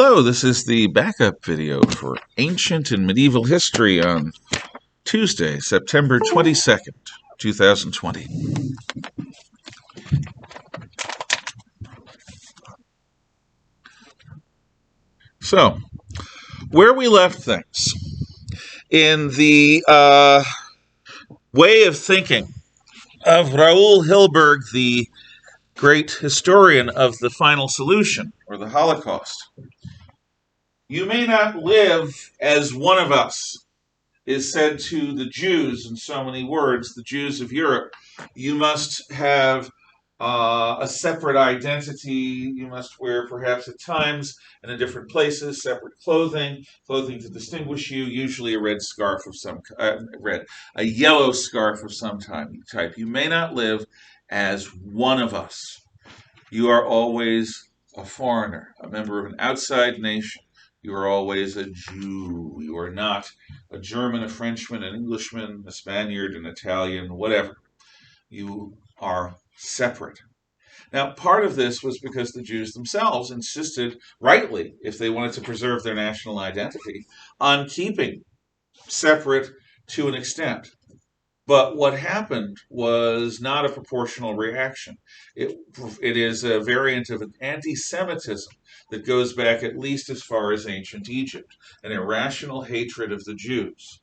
Hello, this is the backup video for Ancient and Medieval History on Tuesday, September 22nd, 2020. So, where we left things, in the way of thinking of Raoul Hilberg, the great historian of the final solution, or the Holocaust. You may not live as one of us, is said to the Jews in so many words, the Jews of Europe. You must have a separate identity. You must wear, perhaps at times and in different places, separate clothing to distinguish you. Usually a red scarf of some a yellow scarf of some type. You may not live as one of us. You are always a foreigner, a member of an outside nation. You are always a Jew. You are not a German, a Frenchman, an Englishman, a Spaniard, an Italian, whatever. You are separate. Now, part of this was because the Jews themselves insisted, rightly, if they wanted to preserve their national identity, on keeping separate to an extent. But what happened was not a proportional reaction. It is a variant of an anti-Semitism that goes back at least as far as ancient Egypt, an irrational hatred of the Jews.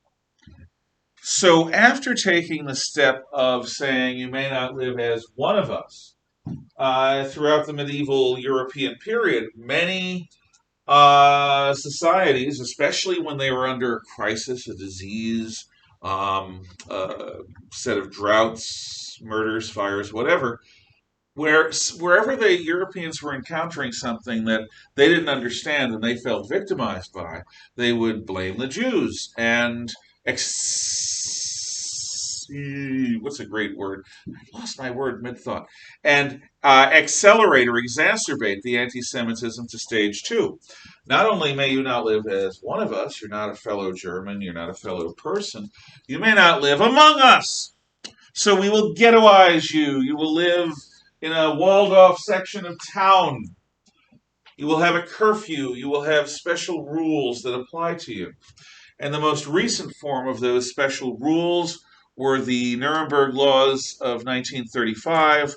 So after taking the step of saying you may not live as one of us, throughout the medieval European period, many societies, especially when they were under a crisis, a disease, a set of droughts, murders, fires, whatever, wherever the Europeans were encountering something that they didn't understand and they felt victimized by, they would blame the Jews and what's a great word? I lost my word mid-thought. And accelerate or exacerbate the anti-Semitism to stage 2. Not only may you not live as one of us, you're not a fellow German, you're not a fellow person, you may not live among us. So we will ghettoize you. You will live in a walled-off section of town. You will have a curfew. You will have special rules that apply to you. And the most recent form of those special rules were the Nuremberg Laws of 1935,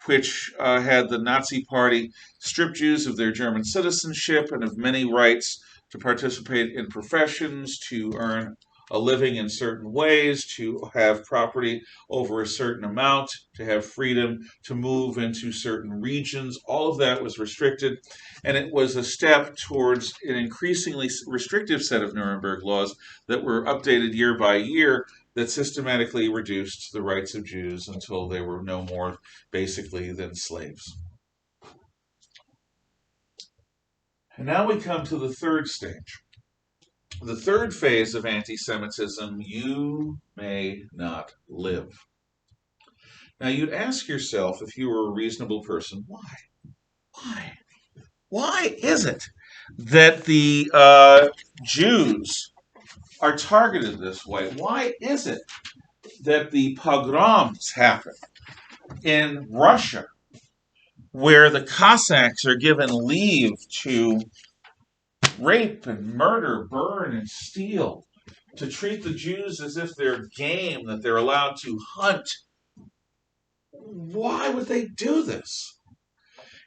which had the Nazi Party strip Jews of their German citizenship and of many rights to participate in professions, to earn a living in certain ways, to have property over a certain amount, to have freedom to move into certain regions. All of that was restricted, and it was a step towards an increasingly restrictive set of Nuremberg laws that were updated year by year that systematically reduced the rights of Jews until they were no more basically than slaves. And now we come to the third stage. The third phase of anti-Semitism, you may not live. Now you'd ask yourself, if you were a reasonable person, why? Why? Why is it that the Jews are targeted this way? Why is it that the pogroms happen in Russia, where the Cossacks are given leave to rape and murder, burn and steal, to treat the Jews as if they're game that they're allowed to hunt? Why would they do this?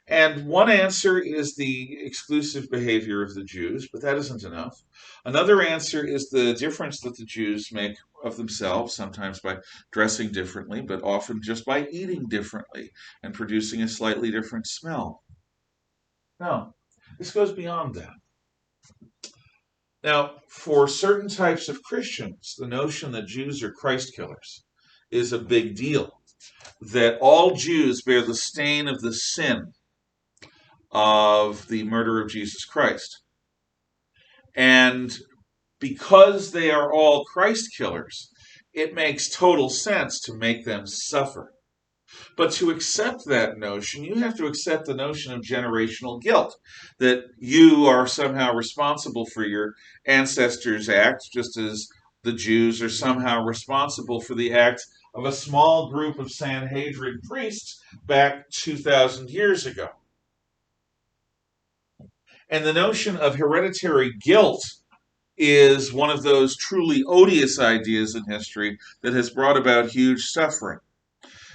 And one answer is the exclusive behavior of the Jews, but that isn't enough. Another answer is the difference that the Jews make of themselves, sometimes by dressing differently, but often just by eating differently and producing a slightly different smell. No, this goes beyond that. Now, for certain types of Christians, the notion that Jews are Christ killers is a big deal. That all Jews bear the stain of the sin of the murder of Jesus Christ. And because they are all Christ killers, it makes total sense to make them suffer. But to accept that notion, you have to accept the notion of generational guilt, that you are somehow responsible for your ancestors' acts, just as the Jews are somehow responsible for the act of a small group of Sanhedrin priests back 2,000 years ago. And the notion of hereditary guilt is one of those truly odious ideas in history that has brought about huge suffering.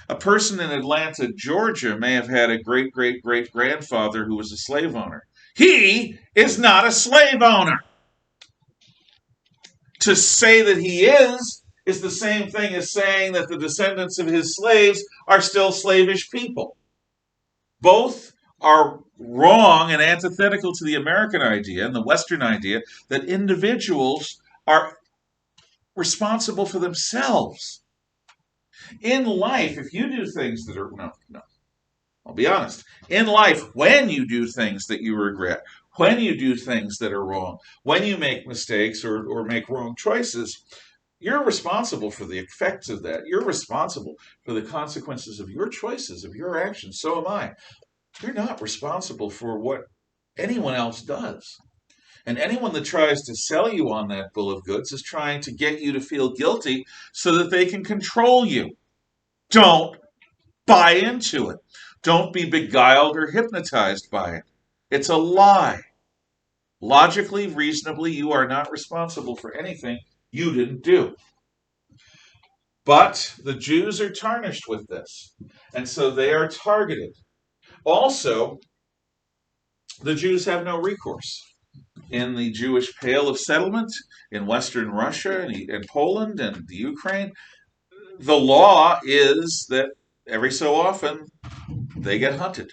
A person in Atlanta, Georgia, may have had a great great great grandfather who was a slave owner. He is not a slave owner. To say that he is the same thing as saying that the descendants of his slaves are still slavish people. Both are wrong and antithetical to the American idea and the Western idea that individuals are responsible for themselves. In life, if you do things that are, no, I'll be honest. In life, when you do things that you regret, when you do things that are wrong, when you make mistakes or make wrong choices, you're responsible for the effects of that. You're responsible for the consequences of your choices, of your actions. So am I. You're not responsible for what anyone else does. And anyone that tries to sell you on that bill of goods is trying to get you to feel guilty so that they can control you. Don't buy into it. Don't be beguiled or hypnotized by it. It's a lie. Logically, reasonably, you are not responsible for anything you didn't do. But the Jews are tarnished with this, and so they are targeted. Also, the Jews have no recourse. In the Jewish Pale of Settlement, in Western Russia and Poland and the Ukraine, the law is that every so often they get hunted.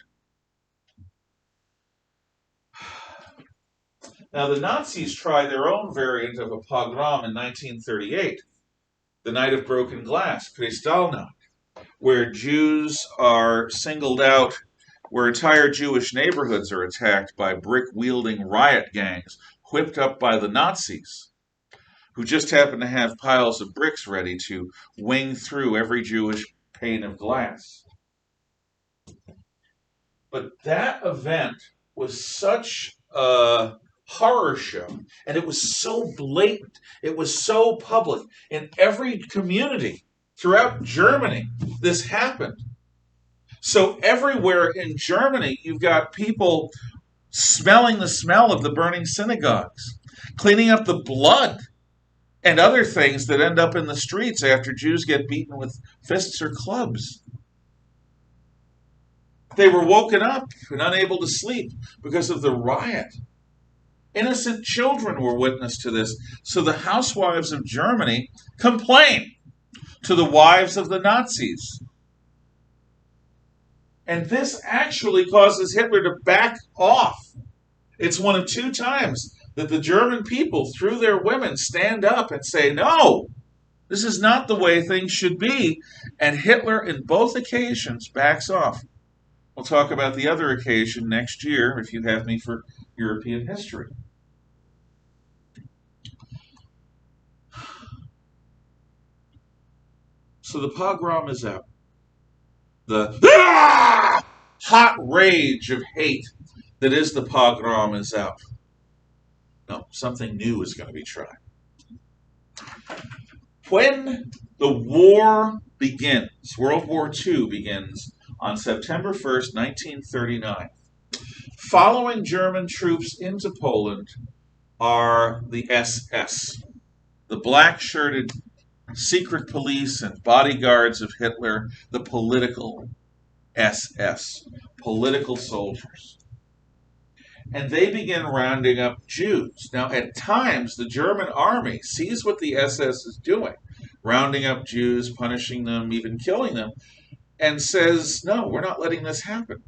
Now, the Nazis tried their own variant of a pogrom in 1938, the Night of Broken Glass, Kristallnacht, where Jews are singled out, where entire Jewish neighborhoods are attacked by brick-wielding riot gangs whipped up by the Nazis, who just happen to have piles of bricks ready to wing through every Jewish pane of glass. But that event was such a horror show, and it was so blatant, it was so public. In every community throughout Germany, this happened. So everywhere in Germany, you've got people smelling the smell of the burning synagogues, cleaning up the blood and other things that end up in the streets after Jews get beaten with fists or clubs. They were woken up and unable to sleep because of the riot. Innocent children were witness to this. So the housewives of Germany complain to the wives of the Nazis. And this actually causes Hitler to back off. It's one of two times that the German people, through their women, stand up and say, no, this is not the way things should be. And Hitler, in both occasions, backs off. We'll talk about the other occasion next year, if you have me for European history. So the pogrom is out. The hot rage of hate that is the pogrom is out. No, something new is going to be tried. When the war begins, World War II begins on September 1st, 1939, following German troops into Poland are the SS, the black-shirted secret police and bodyguards of Hitler, the political SS, political soldiers. And they begin rounding up Jews. Now, at times, the German army sees what the SS is doing, rounding up Jews, punishing them, even killing them, and says, no, we're not letting this happen.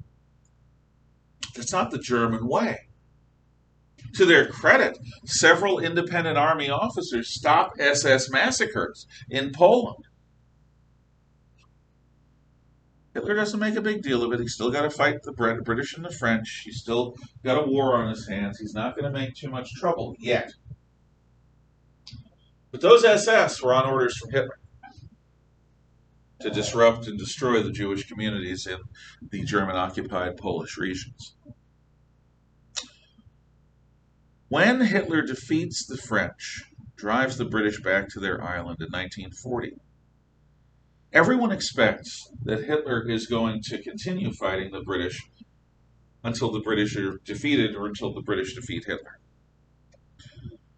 That's not the German way. To their credit, several independent army officers stopped SS massacres in Poland. Hitler doesn't make a big deal of it. He's still got to fight the British and the French. He's still got a war on his hands. He's not going to make too much trouble yet. But those SS were on orders from Hitler to disrupt and destroy the Jewish communities in the German-occupied Polish regions. When Hitler defeats the French, drives the British back to their island in 1940, everyone expects that Hitler is going to continue fighting the British until the British are defeated or until the British defeat Hitler.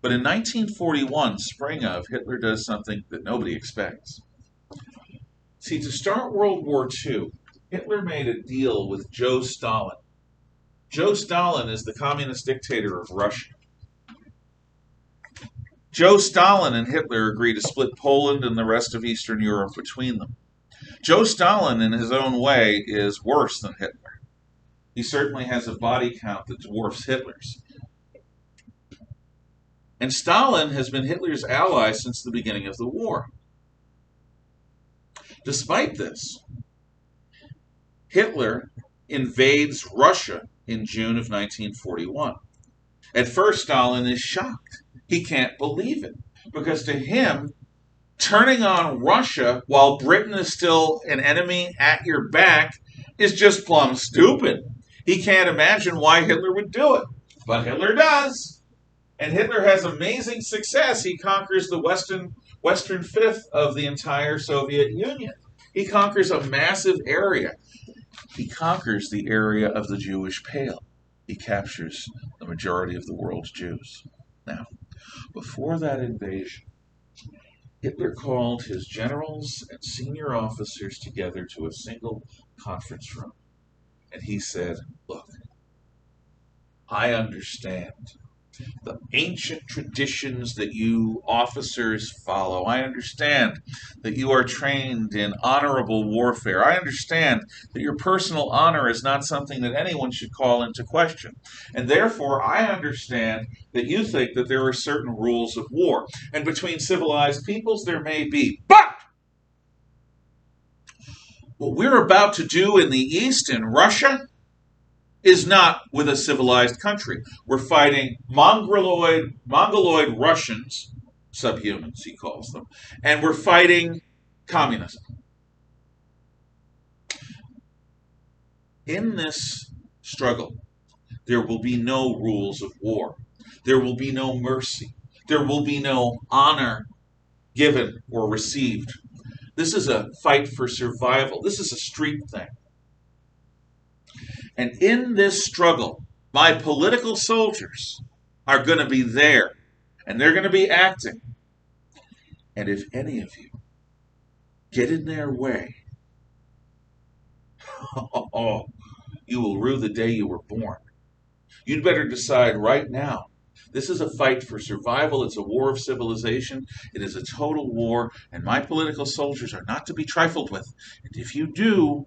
But in 1941, spring of, Hitler does something that nobody expects. See, to start World War II, Hitler made a deal with Joe Stalin. Joe Stalin is the communist dictator of Russia. Joe Stalin and Hitler agreed to split Poland and the rest of Eastern Europe between them. Joe Stalin, in his own way, is worse than Hitler. He certainly has a body count that dwarfs Hitler's. And Stalin has been Hitler's ally since the beginning of the war. Despite this, Hitler invades Russia in June of 1941. At first, Stalin is shocked. He can't believe it, because to him, turning on Russia while Britain is still an enemy at your back is just plumb stupid. He can't imagine why Hitler would do it, but Hitler does. And Hitler has amazing success. He conquers the western fifth of the entire Soviet Union. He conquers a massive area. He conquers the area of the Jewish Pale. He captures the majority of the world's Jews. Now, before that invasion, Hitler called his generals and senior officers together to a single conference room. And he said, look, I understand the ancient traditions that you officers follow. I understand that you are trained in honorable warfare. I understand that your personal honor is not something that anyone should call into question. And therefore, I understand that you think that there are certain rules of war. And between civilized peoples, there may be. But what we're about to do in the East, in Russia, is not with a civilized country. We're fighting Mongoloid Russians, subhumans he calls them, and we're fighting communism. In this struggle, there will be no rules of war. There will be no mercy. There will be no honor given or received. This is a fight for survival. This is a street thing. And in this struggle, my political soldiers are going to be there, and they're going to be acting. And if any of you get in their way, you will rue the day you were born. You'd better decide right now. This is a fight for survival. It's a war of civilization. It is a total war, and my political soldiers are not to be trifled with. And if you do,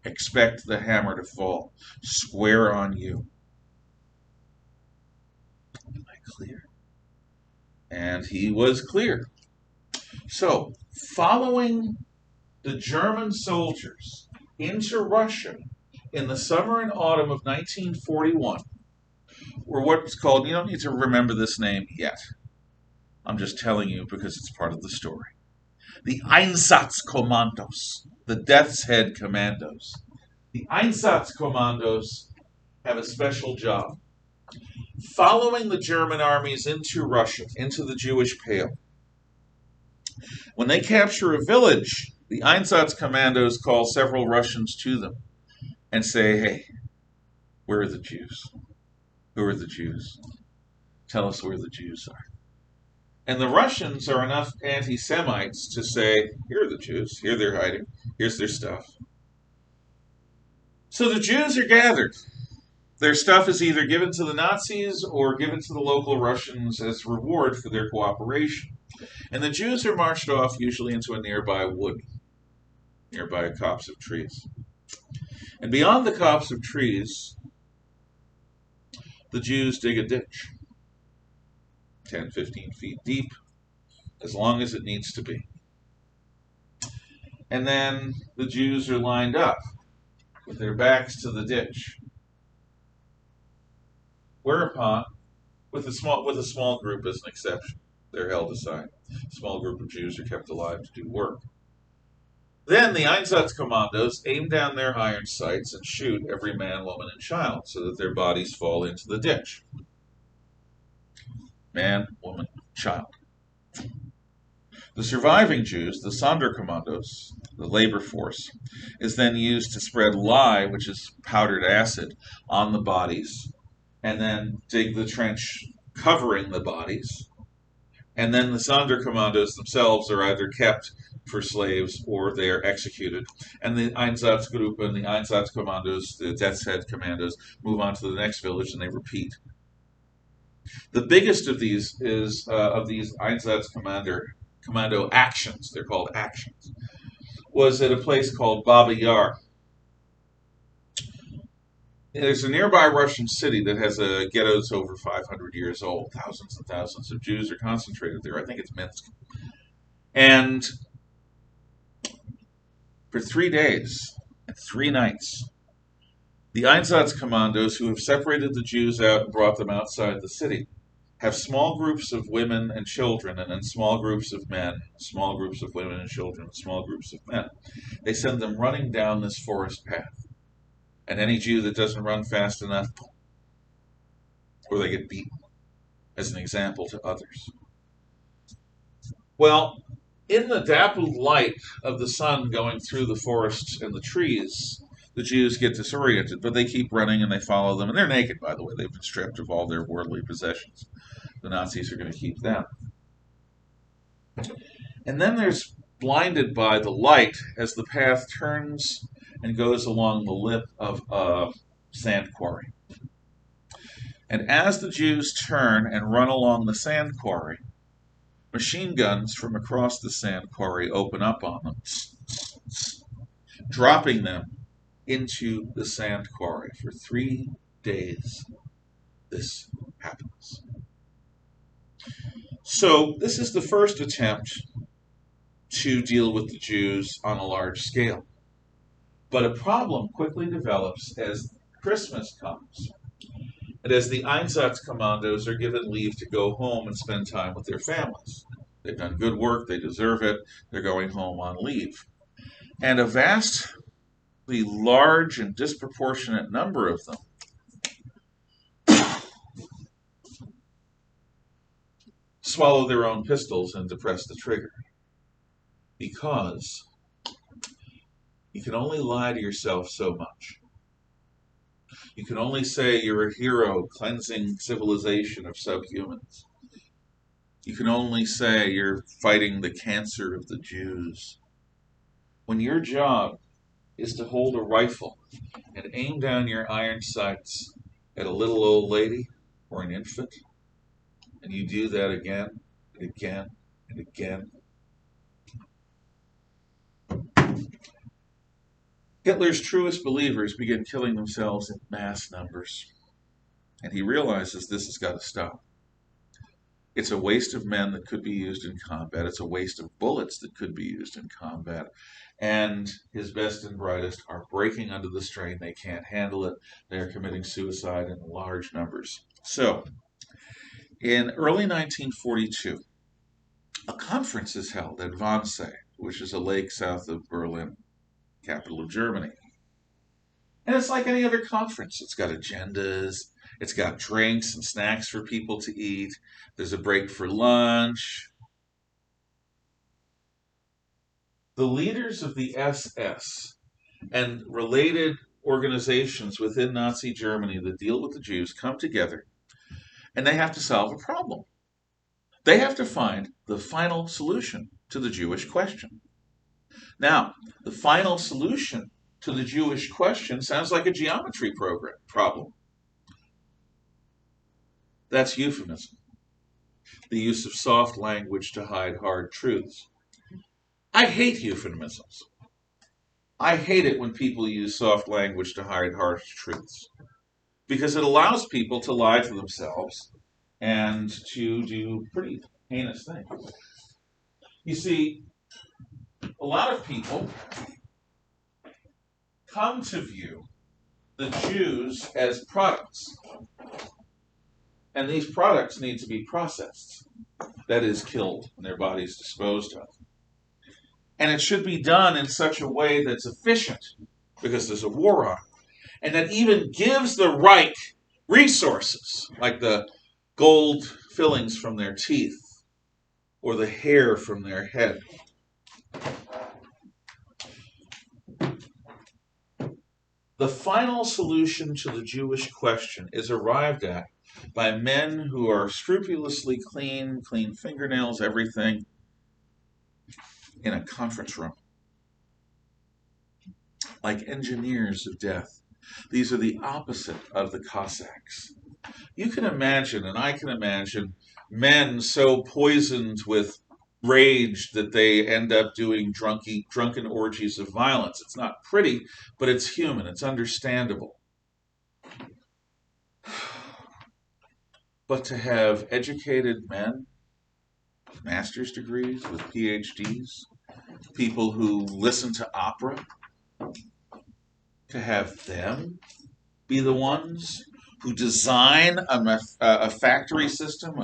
expect the hammer to fall square on you. Am I clear? And he was clear. So, following the German soldiers into Russia in the summer and autumn of 1941 were what's called, you don't need to remember this name yet. I'm just telling you because it's part of the story. The Einsatzkommandos, the Death's Head Commandos. The Einsatzkommandos have a special job. Following the German armies into Russia, into the Jewish Pale, when they capture a village, the Einsatzkommandos call several Russians to them and say, hey, where are the Jews? Who are the Jews? Tell us where the Jews are. And the Russians are enough anti-Semites to say, here are the Jews, here they're hiding, here's their stuff. So the Jews are gathered. Their stuff is either given to the Nazis or given to the local Russians as reward for their cooperation. And the Jews are marched off usually into a nearby wood, nearby a copse of trees. And beyond the copse of trees, the Jews dig a ditch, 10, 15 feet deep, as long as it needs to be. And then the Jews are lined up with their backs to the ditch. Whereupon, with a small group as an exception, they're held aside. A small group of Jews are kept alive to do work. Then the Einsatzkommandos aim down their iron sights and shoot every man, woman, and child so that their bodies fall into the ditch. Man, woman, child. The surviving Jews, the Sonderkommandos, the labor force, is then used to spread lye, which is powdered acid, on the bodies, and then dig the trench covering the bodies. And then the Sonderkommandos themselves are either kept for slaves or they are executed. And the Einsatzgruppe and the Einsatzkommandos, the Death's Head commandos, move on to the next village and they repeat. The biggest of these is of these Einsatzkommando actions, they're called actions, was at a place called Baba Yar. There's a nearby Russian city that has a ghetto that's over 500 years old. Thousands and thousands of Jews are concentrated there. I think it's Minsk. And for 3 days and 3 nights, the Einsatzkommandos, who have separated the Jews out and brought them outside the city, have small groups of women and children, and then small groups of men, small groups of women and children, small groups of men. They send them running down this forest path. And any Jew that doesn't run fast enough, or they get beaten, as an example to others. Well, in the dappled light of the sun going through the forests and the trees, the Jews get disoriented, but they keep running and they follow them. And they're naked, by the way. They've been stripped of all their worldly possessions. The Nazis are going to keep them. And then there's blinded by the light as the path turns and goes along the lip of a sand quarry. And as the Jews turn and run along the sand quarry, machine guns from across the sand quarry open up on them, dropping them into the sand quarry. For 3 days, this happens. So this is the first attempt to deal with the Jews on a large scale. But a problem quickly develops as Christmas comes, and as the Einsatzkommandos are given leave to go home and spend time with their families. They've done good work, they deserve it, they're going home on leave. And a vastly large and disproportionate number of them swallow their own pistols and depress the trigger. Because you can only lie to yourself so much. You can only say you're a hero cleansing civilization of subhumans. You can only say you're fighting the cancer of the Jews. When your job is to hold a rifle and aim down your iron sights at a little old lady or an infant, and you do that again and again and again, Hitler's truest believers begin killing themselves in mass numbers. And he realizes this has got to stop. It's a waste of men that could be used in combat. It's a waste of bullets that could be used in combat. And his best and brightest are breaking under the strain. They can't handle it. They are committing suicide in large numbers. So, in early 1942, a conference is held at Wannsee, which is a lake south of Berlin, capital of Germany. And it's like any other conference. It's got agendas, it's got drinks and snacks for people to eat, there's a break for lunch. The leaders of the SS and related organizations within Nazi Germany that deal with the Jews come together, and they have to solve a problem. They have to find the final solution to the Jewish question. Now, the final solution to the Jewish question sounds like a geometry problem. That's euphemism. The use of soft language to hide hard truths. I hate euphemisms. I hate it when people use soft language to hide harsh truths, because it allows people to lie to themselves and to do pretty heinous things. You see, a lot of people come to view the Jews as products. And these products need to be processed. That is, killed and their bodies disposed of. And it should be done in such a way that's efficient, because there's a war on it, and that even gives the right resources, like the gold fillings from their teeth, or the hair from their head. The final solution to the Jewish question is arrived at by men who are scrupulously clean fingernails, everything, in a conference room, like engineers of death. These are the opposite of the Cossacks. You can imagine, and I can imagine, men so poisoned with rage that they end up doing drunken orgies of violence. It's not pretty, but it's human, it's understandable. But to have educated men, master's degrees with PhDs, people who listen to opera, to have them be the ones who design a factory system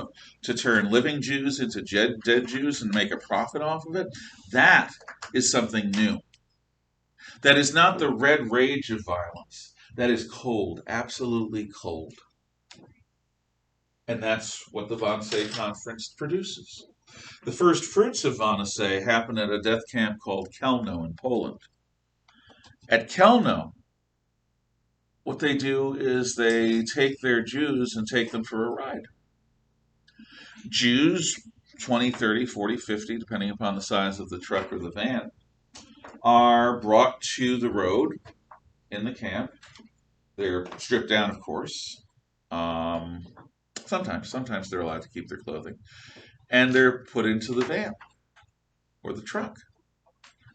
to turn living Jews into dead Jews and make a profit off of it, that is something new. That is not the red rage of violence. That is cold, absolutely cold. And that's what the Wannsee Conference produces. The first fruits of Wannsee happened at a death camp called Chełmno in Poland. At Chełmno, what they do is they take their Jews and take them for a ride. Jews, 20, 30, 40, 50, depending upon the size of the truck or the van, are brought to the road in the camp. They're stripped down, of course. Sometimes they're allowed to keep their clothing. And they're put into the van or the truck.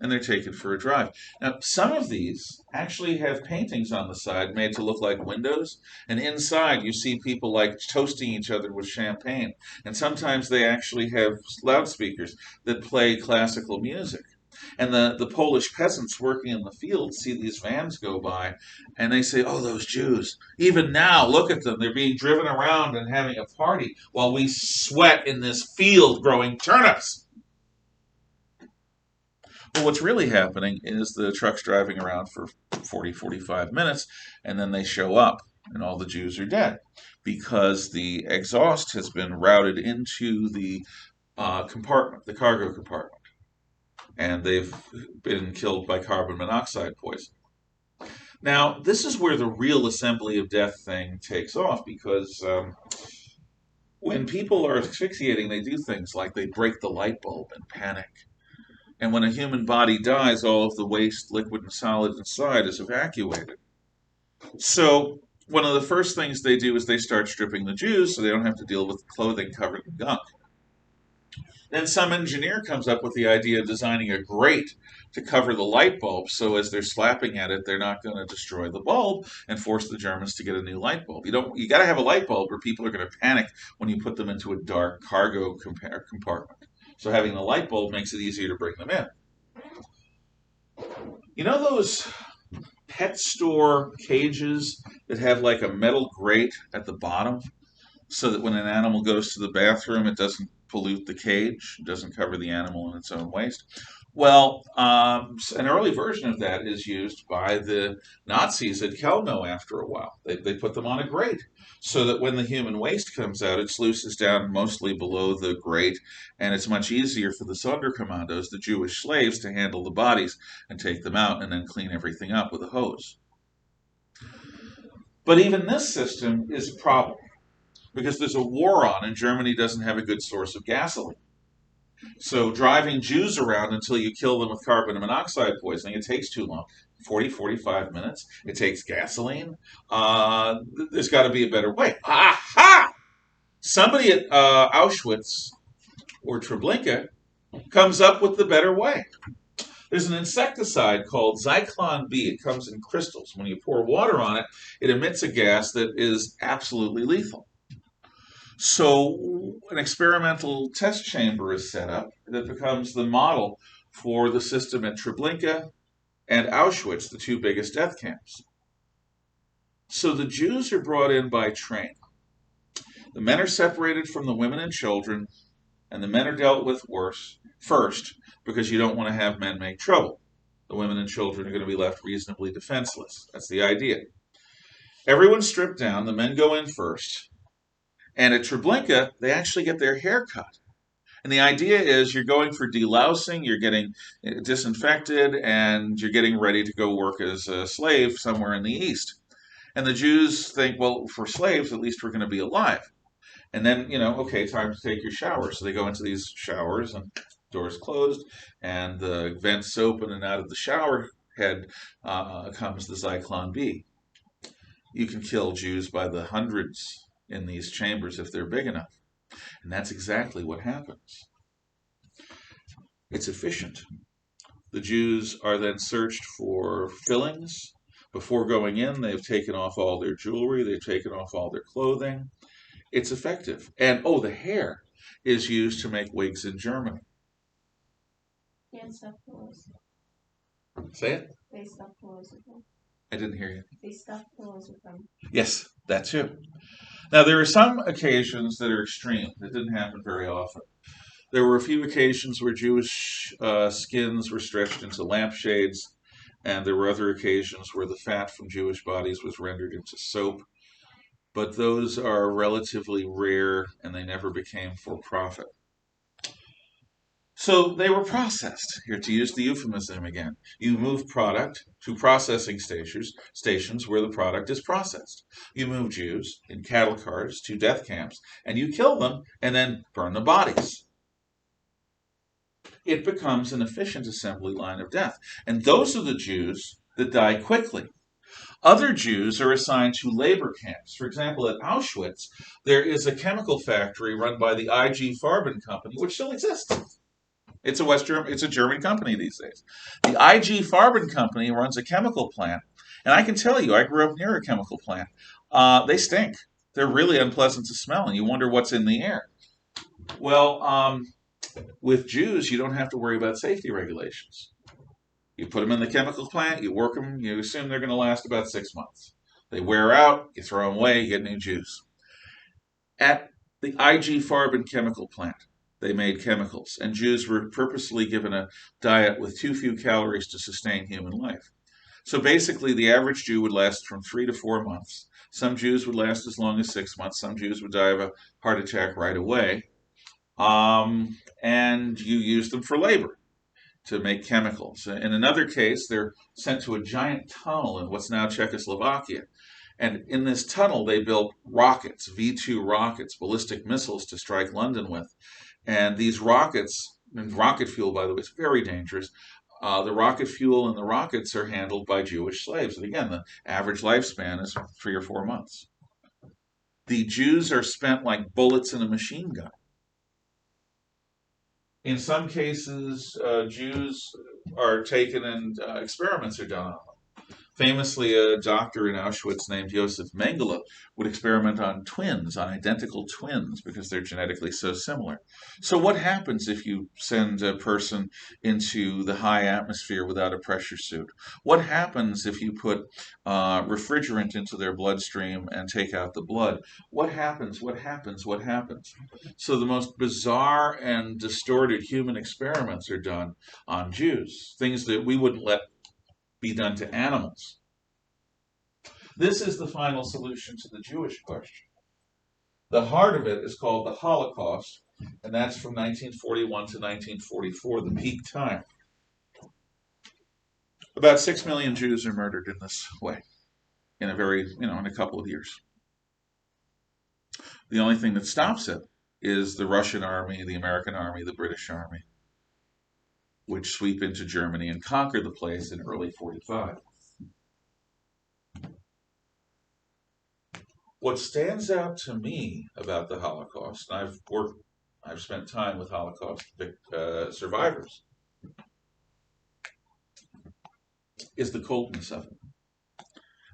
And they're taken for a drive. Now, some of these actually have paintings on the side made to look like windows, and inside you see people like toasting each other with champagne. And sometimes they actually have loudspeakers that play classical music. And the Polish peasants working in the fields see these vans go by, and they say, "Oh, those Jews! Even now, look at them. They're being driven around and having a party while we sweat in this field growing turnips." Well, what's really happening is the truck's driving around for 40, 45 minutes, and then they show up, and all the Jews are dead because the exhaust has been routed into the compartment, the cargo compartment, and they've been killed by carbon monoxide poison. Now, this is where the real assembly of death thing takes off because when people are asphyxiating, they do things like they break the light bulb and panic. And when a human body dies, all of the waste, liquid and solid inside is evacuated. So one of the first things they do is they start stripping the Jews so they don't have to deal with clothing covered in gunk. Then some engineer comes up with the idea of designing a grate to cover the light bulb so as they're slapping at it, they're not going to destroy the bulb and force the Germans to get a new light bulb. You got to have a light bulb or people are going to panic when you put them into a dark cargo compartment. So having the light bulb makes it easier to bring them in. You know those pet store cages that have like a metal grate at the bottom so that when an animal goes to the bathroom, it doesn't pollute the cage, it doesn't cover the animal in its own waste? Well, an early version of that is used by the Nazis at Chełmno after a while. They put them on a grate so that when the human waste comes out, it sluices down mostly below the grate, and it's much easier for the Sonderkommandos, the Jewish slaves, to handle the bodies and take them out and then clean everything up with a hose. But even this system is a problem because there's a war on and Germany doesn't have a good source of gasoline. So driving Jews around until you kill them with carbon monoxide poisoning, it takes too long. 40, 45 minutes. It takes gasoline. There's got to be a better way. Aha! Somebody at Auschwitz or Treblinka comes up with the better way. There's an insecticide called Zyklon B. It comes in crystals. When you pour water on it, it emits a gas that is absolutely lethal. So an experimental test chamber is set up that becomes the model for the system at Treblinka and Auschwitz, the two biggest death camps. So the Jews are brought in by train. The men are separated from the women and children, and the men are dealt with worse first because you don't want to have men make trouble. The women and children are going to be left reasonably defenseless. That's the idea. Everyone's stripped down. The men go in first. And at Treblinka, they actually get their hair cut. And the idea is you're going for delousing, you're getting disinfected, and you're getting ready to go work as a slave somewhere in the East. And the Jews think, well, for slaves, at least we're going to be alive. And then, okay, time to take your shower. So they go into these showers and doors closed and the vents open, and out of the shower head comes the Zyklon B. You can kill Jews by the hundreds in these chambers if they're big enough. And that's exactly what happens. It's efficient. The Jews are then searched for fillings. Before going in, they've taken off all their jewelry, they've taken off all their clothing. It's effective. And, the hair is used to make wigs in Germany. And stuff pillows. Say it? They stuff pillows with them. I didn't hear you. They stuff pillows with them. Yes, that too. Now, there are some occasions that are extreme. That didn't happen very often. There were a few occasions where Jewish skins were stretched into lampshades, and there were other occasions where the fat from Jewish bodies was rendered into soap. But those are relatively rare, and they never became for profit. So they were processed. Here, to use the euphemism again, you move product to processing stations where the product is processed. You move Jews in cattle cars to death camps, and you kill them and then burn the bodies. It becomes an efficient assembly line of death. And those are the Jews that die quickly. Other Jews are assigned to labor camps. For example, at Auschwitz, there is a chemical factory run by the IG Farben company, which still exists. It's a German company these days. The IG Farben company runs a chemical plant, and I can tell you, I grew up near a chemical plant. They stink. They're really unpleasant to smell, and you wonder what's in the air. Well, with Jews, you don't have to worry about safety regulations. You put them in the chemical plant, you work them, you assume they're going to last about 6 months. They wear out, you throw them away, you get new Jews. At the IG Farben chemical plant, they made chemicals, and Jews were purposely given a diet with too few calories to sustain human life. So basically, the average Jew would last from 3 to 4 months. Some Jews would last as long as 6 months. Some Jews would die of a heart attack right away. And you use them for labor to make chemicals. In another case, they're sent to a giant tunnel in what's now Czechoslovakia. And in this tunnel, they built rockets, V-2 rockets, ballistic missiles to strike London with. And these rockets, and rocket fuel, by the way, is very dangerous. The rocket fuel and the rockets are handled by Jewish slaves. And again, the average lifespan is 3 or 4 months. The Jews are spent like bullets in a machine gun. In some cases, Jews are taken and experiments are done on them. Famously, a doctor in Auschwitz named Josef Mengele would experiment on twins, on identical twins, because they're genetically so similar. So what happens if you send a person into the high atmosphere without a pressure suit? What happens if you put refrigerant into their bloodstream and take out the blood? What happens? What happens? What happens? So the most bizarre and distorted human experiments are done on Jews, things that we wouldn't let be done to animals. This is the final solution to the Jewish question. The heart of it is called the Holocaust, and that's from 1941 to 1944, the peak time. About 6 million Jews are murdered in this way, in a couple of years. The only thing that stops it is the Russian army, the American army, the British army, which sweep into Germany and conquer the place in early 45. What stands out to me about the Holocaust, and I've spent time with Holocaust survivors, is the coldness of it.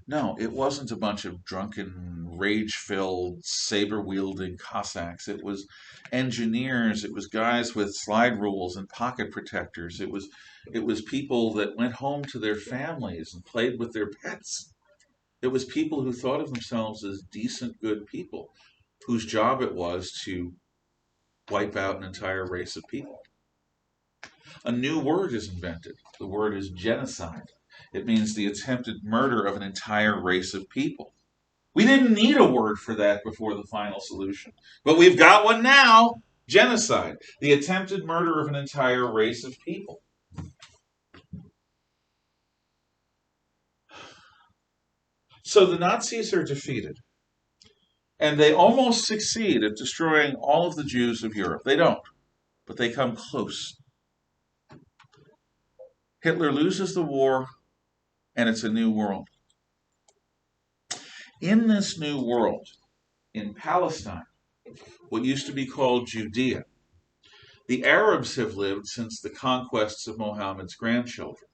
No, it wasn't a bunch of drunken, rage-filled, saber-wielding Cossacks. It was engineers. It was guys with slide rules and pocket protectors. It was people that went home to their families and played with their pets. It was people who thought of themselves as decent, good people, whose job it was to wipe out an entire race of people. A new word is invented. The word is genocide. It means the attempted murder of an entire race of people. We didn't need a word for that before the final solution, but we've got one now. Genocide, the attempted murder of an entire race of people. So the Nazis are defeated, and they almost succeed at destroying all of the Jews of Europe. They don't, but they come close. Hitler loses the war, and it's a new world. In this new world, in Palestine, what used to be called Judea, the Arabs have lived since the conquests of Muhammad's grandchildren.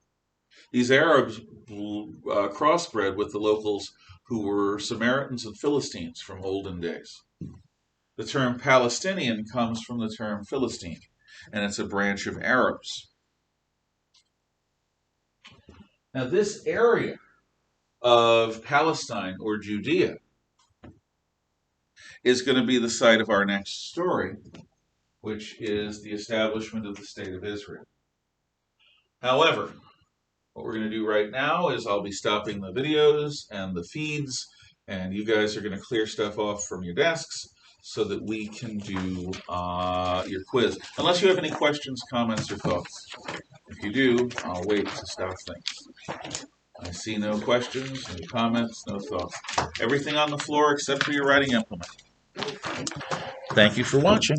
These Arabs crossbred with the locals who were Samaritans and Philistines from olden days. The term Palestinian comes from the term Philistine, and it's a branch of Arabs. Now, this area of Palestine or Judea is going to be the site of our next story, which is the establishment of the State of Israel. However, what we're going to do right now is I'll be stopping the videos and the feeds, and you guys are going to clear stuff off from your desks so that we can do your quiz. Unless you have any questions, comments, or thoughts. If you do, I'll wait to stop things. I see no questions, no comments, no thoughts. Everything on the floor except for your writing implement. Thank you for watching.